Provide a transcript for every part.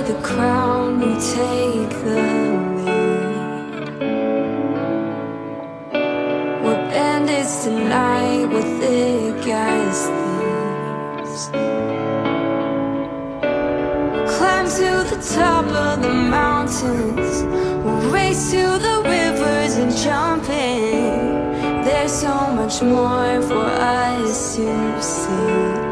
the crown, you take the lead. We're bandits tonight with thick as thieves. Climb to the top of the mountains, we'll race to the rivers and jump in. There's so much more for us to see.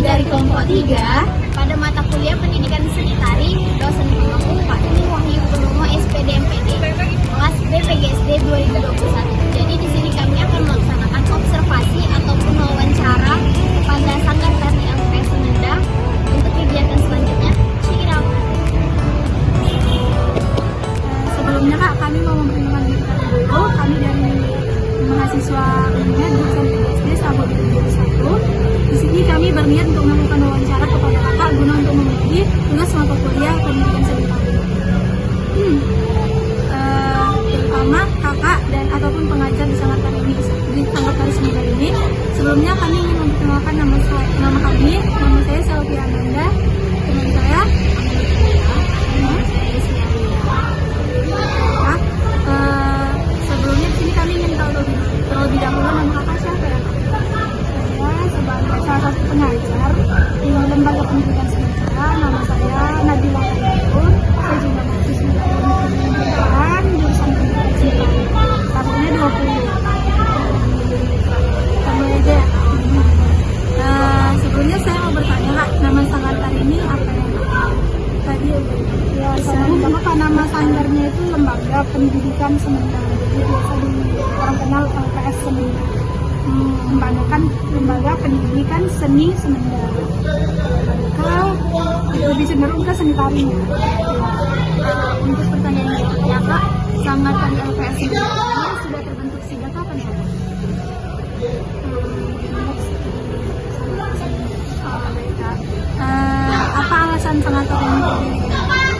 Dari kelompok 3 pada mata kuliah pendidikan seni tari, dosen pemangku Pak Deni Wahyu Purnomo SPD MPD kelas BPGSD 2021. Jadi di sini kami akan melaksanakan observasi ataupun wawancara pada Sanggar Tari LPS Sumedang. Untuk kegiatan selanjutnya, siram. Sebelumnya Kak, kami mau memperkenalkan diri dulu. Kami dari mahasiswa UNED jurusan BPSD Sabot 2021. Di sini kami berniat untuk melakukan wawancara kepada kakak guna untuk memenuhi tugas mata kuliah pendidikan seni tari. Terutama kakak dan ataupun pengajar di Sanggar Tari ini, di Sanggar Tari Sumedang ini. Sebelumnya kami ingin memperkenalkan nama kami. Nama saya Selvi Amanda. Teman saya sebelumnya di sini kami ingin tahu terlebih dahulu nama kakak siapa ya? Sebagai salah satu pengajar di lembaga pendidikan sementara, nama saya Nabila Khairul. Saya juga mahasiswa pendidikan jurusan pendidikan sementara. Tahunnya 20. Tambah aja ya. Sebelumnya saya mau bertanya Kak, nama Sanggar Tari ini apa ya? Tadi ya apa nama sanggarnya itu lembaga pendidikan sementara. Jadi biasa di orang kenal LPS sementara. Membanggakan lembaga pendidikan seni Sumedang. Lebih cenderung ke seni tarinya. Untuk pertanyaan berikutnya Kak, Sanggar Tari LPS Sumedang ini sudah terbentuk sejak kapan ya? Apa alasan Sanggar Tari ini didirikan?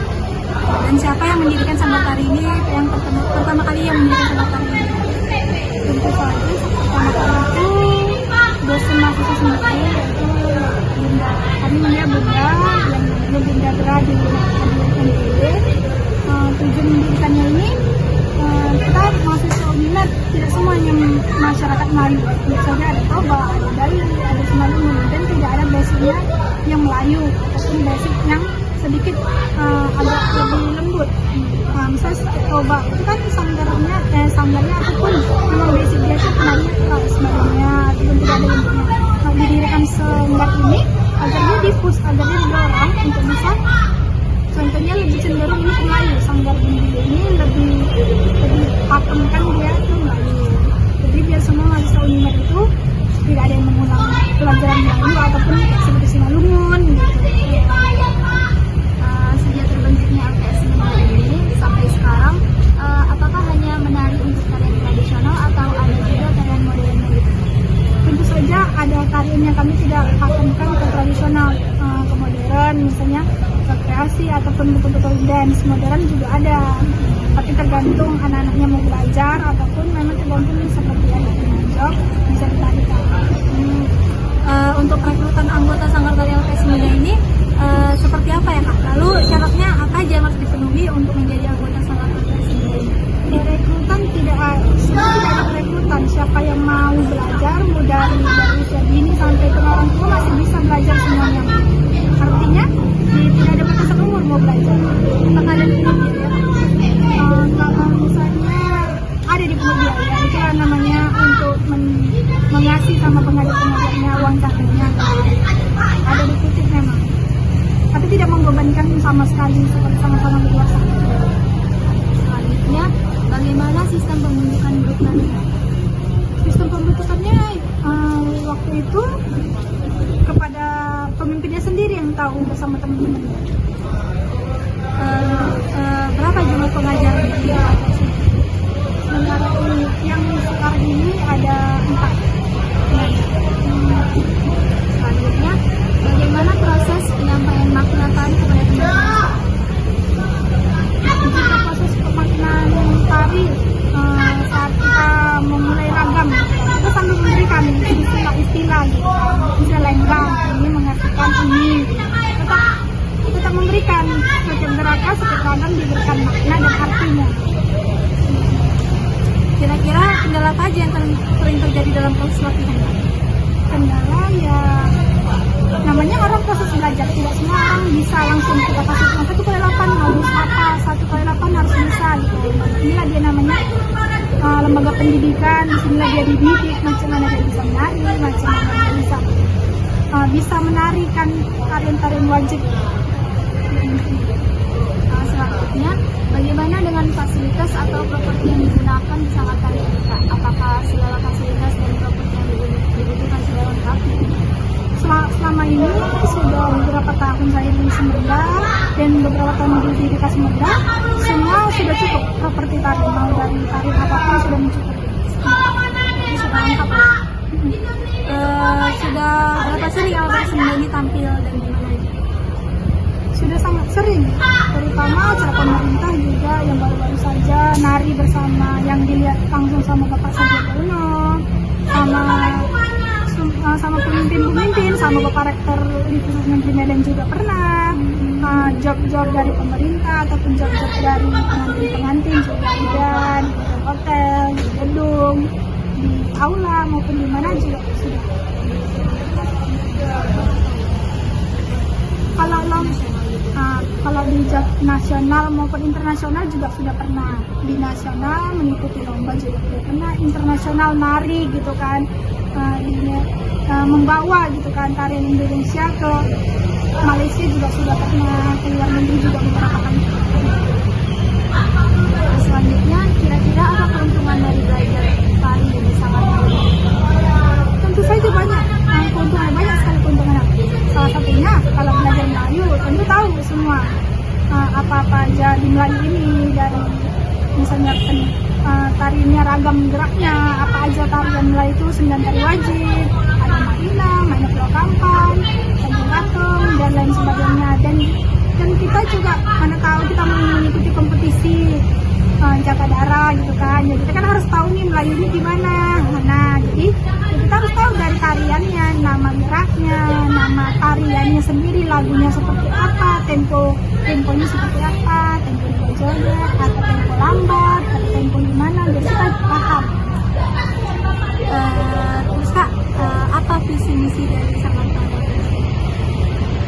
Dan siapa yang mendirikan Sanggar Tari ini? Yang pertama kali yang mendirikan Sanggar Tari ini? Tentu saja pertama kali itu dosen mahasiswa sendiri, yaitu Bunda. Kami punya Bunda yang Bunda Dra di MPD. Tujuan mendirikannya ini kita mahasiswa UNED tidak semuanya masyarakat Melayu. Misalnya ada Toba, ada Dayu, ada Semalungun, dan tidak ada basicnya yang Melayu, ataupun basic yang sedikit agak lebih lembut. Misalnya Toba itu kan sanggarnya ataupun memang basic dia itu kenalnya kalau sebenarnya ataupun tidak ada lembutnya. Didirikan sanggar ini agar dia difus, agar dia didorong untuk bisa, contohnya lebih cenderung ini ke Melayu. Sanggar ini lebih pakemkan dia itu Melayu. Jadi biar semua mahasiswa UNED itu tidak ada yang mengulang pelajaran Melayu ataupun seperti Simalungun gitu. Sejak terbentuknya LPS Sumedang ini sampai sekarang, apakah hanya menari untuk tarian tradisional atau ada juga tarian modern gitu? Tentu saja ada tarian yang kami tidak pakemkan ke tradisional, ke modern, misalnya ke kreasi ataupun betul-betul dance modern juga ada. Tapi tergantung anak-anaknya mau belajar ataupun memang tergantung seperti anaknya job bisa ditarikan. Untuk rekrutan anggota Sanggar Tari LPS Sumedang ini seperti apa ya Kak? Lalu syaratnya apa aja yang harus dipenuhi untuk menjadi anggota Sanggar Tari LPS Sumedang? Rekrutan tidak ada rekrutan. Siapa yang mau belajar, mau dari usia dini sampai ke orang tua masih bisa belajar semuanya. Artinya tidak ada batasan umur mau belajar. Apakah ada di ya? Kalau misalnya ada di biaya itu namanya untuk mengasih sama pengajar-pengajarnya uang sakunya. Ada di titik memang, tapi tidak membebankan sama sekali, seperti sama-sama berdua sakit. Selanjutnya, bagaimana sistem pembentukan grup nari? Sistem pembentukannya waktu itu kepada pemimpinnya sendiri yang tahu bersama teman-temannya. Berapa jumlah pengajar di sementara ini yang sekarang ini ada 4 pengajar. Selanjutnya, bagaimana proses penyampaian makna tari kepada teman-teman? Jika proses pemaknaan tari saat kita memulai ragam, kita sambil memberikan istilah-istilah gitu, istilah lenggang, ini mengartikan ini, tetap memberikan setiap gerakan, setiap ragam diberikan makna dan artinya. Kira-kira kendala apa aja yang sering terjadi dalam proses latihan? Kendala ya namanya orang proses belajar, tidak semua orang bisa langsung kita kasih 1/8 harus apa, 1/8 harus bisa gitu. Inilah dia namanya lembaga pendidikan, disinilah dia dididik macam mana dia bisa menari, macam mana dia bisa menarikan tarian-tarian wajib. Selanjutnya, bagaimana dengan fasilitas atau properti yang digunakan di saat tari kita? Apakah segala fasilitas dan properti yang dibutuhkan sudah lengkap? Selama ini sudah beberapa tahun saya di Sumedang dan beberapa tahun di DKI Sumedang, semua sudah cukup properti tari, mau dari tari apapun sudah mencukupi. Jadi sudah lengkap ya. Sudah berapa sering alat Sumedang ini tampil dan gimana aja? Sudah sangat sering, terutama acara pemerintah juga yang baru-baru saja nari bersama yang dilihat langsung sama Bapak Sandiaga Uno, sama pemimpin-pemimpin, sama Bapak Rektor Universitas Negeri Medan juga pernah. Job-job dari pemerintah ataupun job-job dari pengantin-pengantin juga ada di hotel, di gedung, di aula maupun di mana juga sudah. Kalau di job nasional maupun internasional juga sudah pernah. Di nasional mengikuti lomba juga sudah pernah, internasional nari gitu kan, membawa gitu kan tarian Indonesia ke Malaysia juga sudah pernah, ke luar negeri juga beberapa kali. Selanjutnya, kira-kira apa keuntungan dari belajar tari di sangat Tentu saja banyak, keuntungannya banyak sekali keuntungannya. Salah satunya kalau belajar Melayu tentu tahu semua apa-apa aja di Melayu ini, dari misalnya tariannya ragam geraknya, apa aja tarian Melayu itu 9 tari wajib, ada Mahina, Mahina Pulau Kampan, Tanjung Gantung dan lain sebagainya. Dan kita juga mana tahu kita mau mengikuti kompetisi jaga darah gitu kan, jadi kita kan harus tahu nih Melayu ini gimana. Nah jadi kita harus tahu dari tariannya, nama geraknya, nama tariannya sendiri, lagunya seperti apa, temponya seperti apa, tempo joget atau tempo lambat atau tempo gimana, jadi kita paham. Terus Kak, apa visi misi dari Sangat Tari?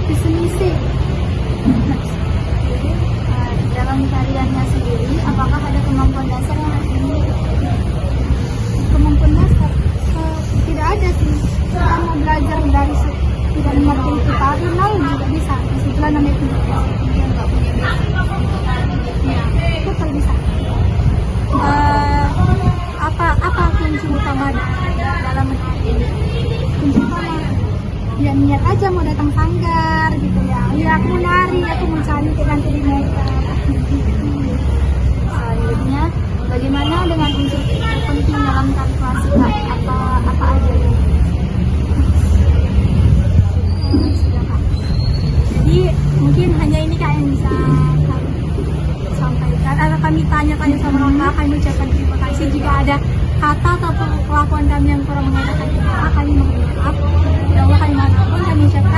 Visi misi dalam tariannya sendiri, apakah ada kemampuan dasar yang harus dimiliki? Kemampuan dasar tidak ada sih. Kita mau belajar dari tidak mengerti itu tari lalu juga bisa. Disitulah namanya pendidikan. Dia nggak punya basic. Ya, itu kan bisa. Apa kunci utama dalam menari ini? Kunci utama ya niat aja mau datang sanggar gitu ya. Ya aku mau nari, aku mau cantik nanti di makeup. Selanjutnya, bagaimana dengan unsur penting dalam tari klasik? Apa aja? Jadi mungkin hanya ini Kak yang bisa kami sampaikan, atau kami tanya-tanya sama Kakak, kami ucapkan terima kasih. Jika ada kata atau perlakuan kami yang kurang mengenakan, kami mohon maaf. Ya Allah, kami mohon ampun, kami ucapkan